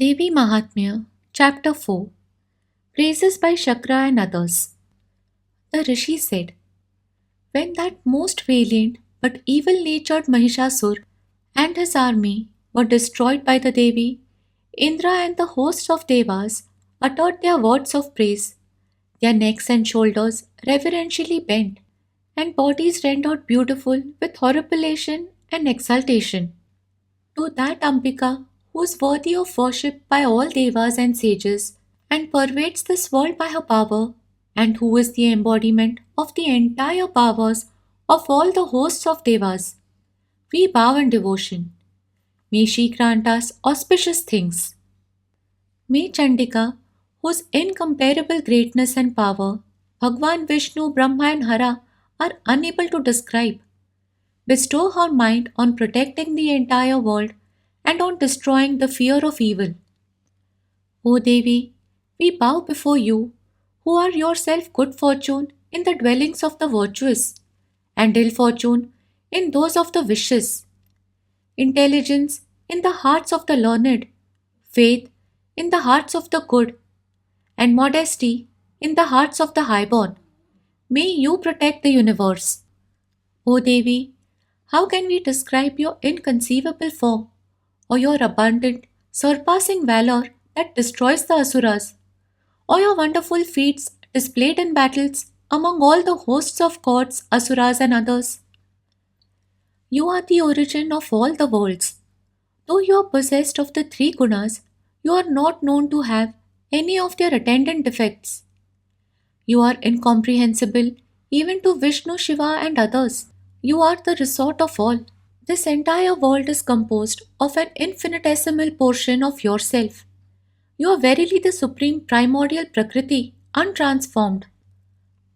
Devi Mahatmya, Chapter 4 Praises by Shakra and Others. The Rishi said, when that most valiant but evil natured Mahishasur and his army were destroyed by the Devi, Indra and the hosts of Devas uttered their words of praise, their necks and shoulders reverentially bent, and bodies rendered beautiful with horripilation and exultation. To that Ambika, who is worthy of worship by all devas and sages, and pervades this world by her power, and who is the embodiment of the entire powers of all the hosts of devas, we bow in devotion. May she grant us auspicious things. May Chandika, whose incomparable greatness and power Bhagwan Vishnu, Brahma, and Hara are unable to describe, bestow her mind on protecting the entire world and on destroying the fear of evil. O Devi, we bow before you, who are yourself good fortune in the dwellings of the virtuous, and ill fortune in those of the vicious, intelligence in the hearts of the learned, faith in the hearts of the good, and modesty in the hearts of the highborn. May you protect the universe. O Devi, how can we describe your inconceivable form or your abundant, surpassing valor that destroys the asuras, or your wonderful feats displayed in battles among all the hosts of gods, asuras, and others? You are the origin of all the worlds. Though you are possessed of the three gunas, you are not known to have any of their attendant defects. You are incomprehensible even to Vishnu, Shiva, and others. You are the resort of all. This entire world is composed of an infinitesimal portion of yourself. You are verily the supreme primordial Prakriti, untransformed.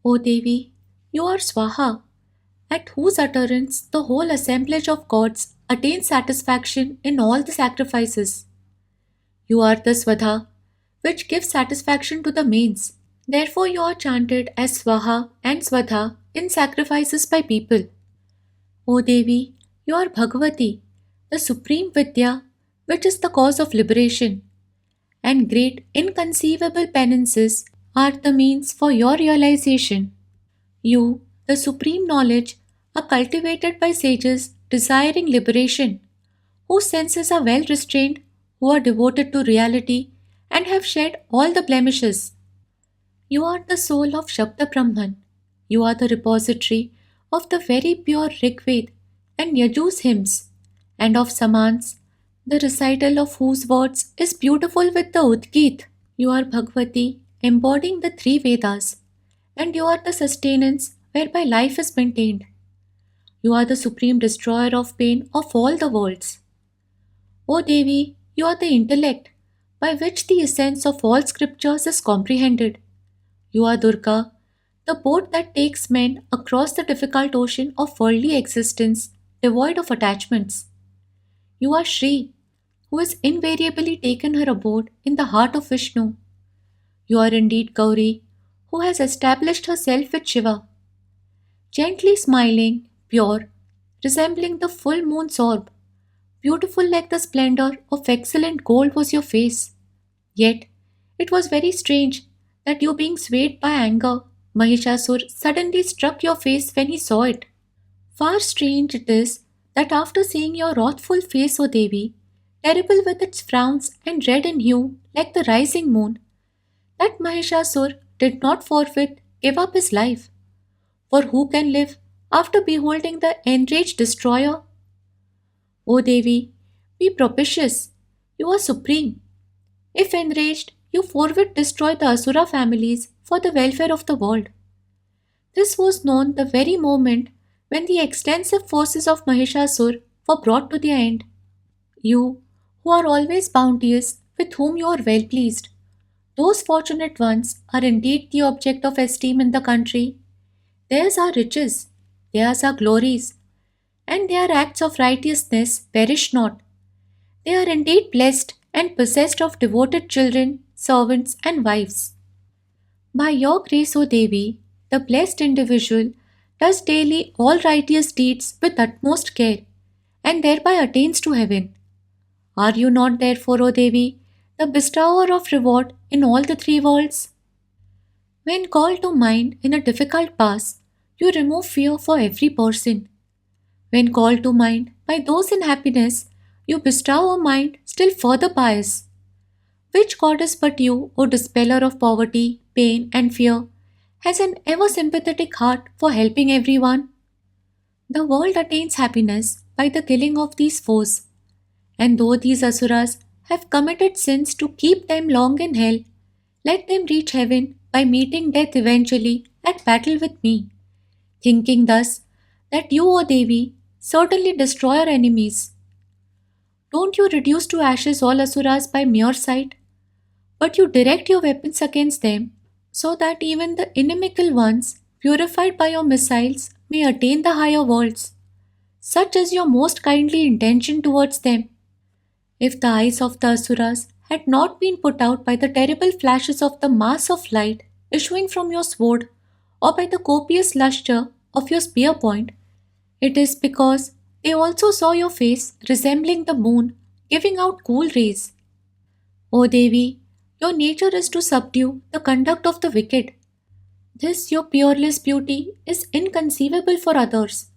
O Devi, you are Swaha, at whose utterance the whole assemblage of gods attains satisfaction in all the sacrifices. You are the Swadha, which gives satisfaction to the mains. Therefore, you are chanted as Swaha and Swadha in sacrifices by people. O Devi, you are Bhagavati, the supreme Vidya, which is the cause of liberation, and great inconceivable penances are the means for your realization. You, the supreme knowledge, are cultivated by sages desiring liberation, whose senses are well restrained, who are devoted to reality, and have shed all the blemishes. You are the soul of Shabda Brahman. You are the repository of the very pure Rigved and Yajus hymns, and of Samans, the recital of whose words is beautiful with the Udgit. You are Bhagavati, embodying the three Vedas, and you are the sustenance whereby life is maintained. You are the supreme destroyer of pain of all the worlds. O Devi, you are the intellect by which the essence of all scriptures is comprehended. You are Durga, the boat that takes men across the difficult ocean of worldly existence devoid of attachments. You are Shri, who has invariably taken her abode in the heart of Vishnu. You are indeed Gauri, who has established herself with Shiva. Gently smiling, pure, resembling the full moon's orb, beautiful like the splendor of excellent gold was your face. Yet, it was very strange that you being swayed by anger, Mahishasur suddenly struck your face when he saw it. Far strange it is that after seeing your wrathful face, O Devi, terrible with its frowns and red in hue like the rising moon, that Mahishasur did not forthwith give up his life. For who can live after beholding the enraged destroyer? O Devi, be propitious. You are supreme. If enraged, you forthwith destroy the Asura families for the welfare of the world. This was known the very moment when the extensive forces of Mahishasur were brought to their end. You, who are always bounteous, with whom you are well pleased, those fortunate ones are indeed the object of esteem in the country. Theirs are riches, theirs are glories, and their acts of righteousness perish not. They are indeed blessed and possessed of devoted children, servants, and wives. By your grace, O Devi, the blessed individual does daily all righteous deeds with utmost care, and thereby attains to heaven. Are you not therefore, O Devi, the bestower of reward in all the three worlds. When called to mind in a difficult pass, you remove fear for every person. When called to mind by those in happiness, you bestow a mind still further pious. Which goddess but you, O dispeller of poverty, pain, and fear, has an ever sympathetic heart for helping everyone? The world attains happiness by the killing of these foes, and though these asuras have committed sins to keep them long in hell, let them reach heaven by meeting death eventually at battle with me, thinking thus that you, O Devi, certainly destroy our enemies. Don't you reduce to ashes all asuras by mere sight, but you direct your weapons against them so that even the inimical ones, purified by your missiles, may attain the higher worlds. Such is your most kindly intention towards them. If the eyes of the asuras had not been put out by the terrible flashes of the mass of light issuing from your sword or by the copious lustre of your spear point, it is because they also saw your face resembling the moon giving out cool rays. O Devi, your nature is to subdue the conduct of the wicked. This your peerless beauty is inconceivable for others.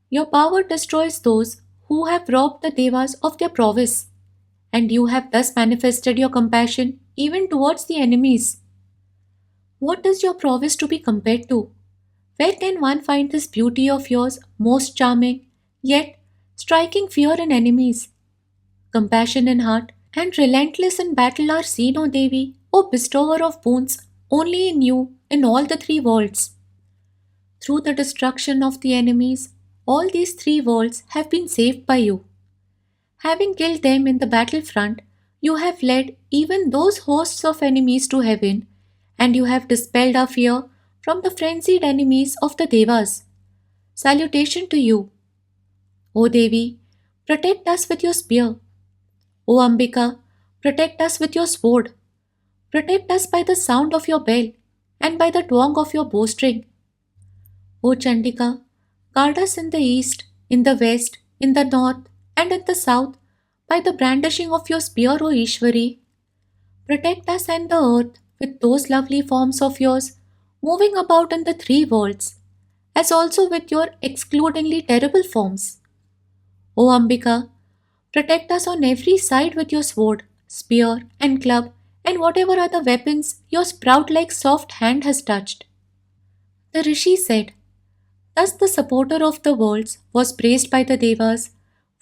Your power destroys those who have robbed the devas of their prowess, and you have thus manifested your compassion even towards the enemies. What is your prowess to be compared to? Where can one find this beauty of yours most charming, yet striking fear in enemies? Compassion in heart and relentless in battle are seen, O Devi, O bestower of boons, only in you in all the three worlds. Through the destruction of the enemies, all these three worlds have been saved by you. Having killed them in the battlefront, you have led even those hosts of enemies to heaven, and you have dispelled our fear from the frenzied enemies of the Devas. Salutation to you. O Devi, protect us with your spear. O Ambika, protect us with your sword. Protect us by the sound of your bell and by the twang of your bowstring. O Chandika, guard us in the east, in the west, in the north, and in the south by the brandishing of your spear, O Ishwari. Protect us and the earth with those lovely forms of yours moving about in the three worlds, as also with your excludingly terrible forms. O Ambika, protect us on every side with your sword, spear, and club, and whatever other weapons your sprout like soft hand has touched. The Rishi said, thus the supporter of the worlds was praised by the Devas,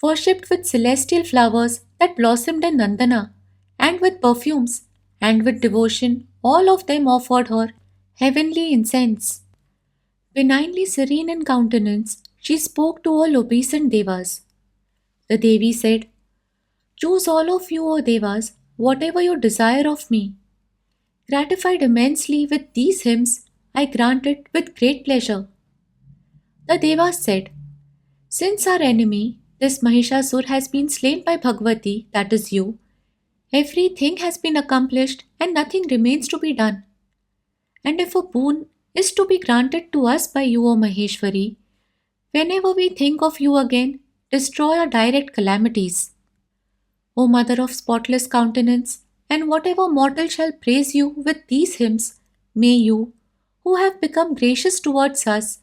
worshipped with celestial flowers that blossomed in Nandana, and with perfumes, and with devotion all of them offered her heavenly incense. Benignly serene in countenance, she spoke to all obeisant Devas. The Devi said, choose all of you, O Devas, whatever you desire of me. Gratified immensely with these hymns, I grant it with great pleasure. The Devas said, since our enemy, this Mahishasur, has been slain by Bhagavati, that is you, everything has been accomplished and nothing remains to be done. And if a boon is to be granted to us by you, O Maheshwari, whenever we think of you again, destroy our direct calamities. O Mother of spotless countenance, and whatever mortal shall praise you with these hymns, may you, who have become gracious towards us,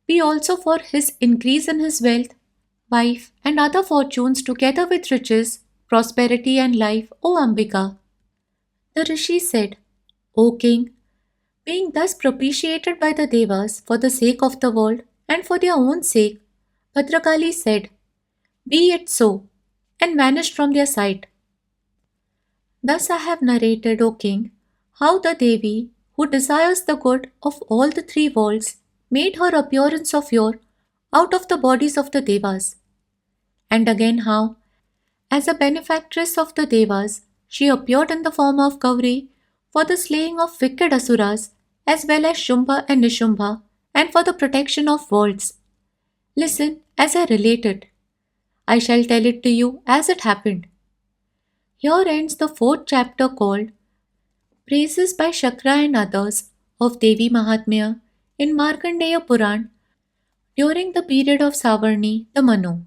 be also for his increase in his wealth, wife, and other fortunes together with riches, prosperity, and life, O Ambika. The Rishi said, O King, being thus propitiated by the Devas for the sake of the world and for their own sake, Bhadrakali said, be it so, and vanished from their sight. Thus I have narrated, O King, how the Devi, who desires the good of all the three worlds, made her appearance of yore out of the bodies of the Devas, and again how, as a benefactress of the Devas, she appeared in the form of Gauri for the slaying of wicked Asuras as well as Shumbha and Nishumbha and for the protection of worlds. Listen as I relate it. I shall tell it to you as it happened. Here ends the fourth chapter called Praises by Shakra and Others of Devi Mahatmya in Markandeya Puran during the period of Savarni the Manu.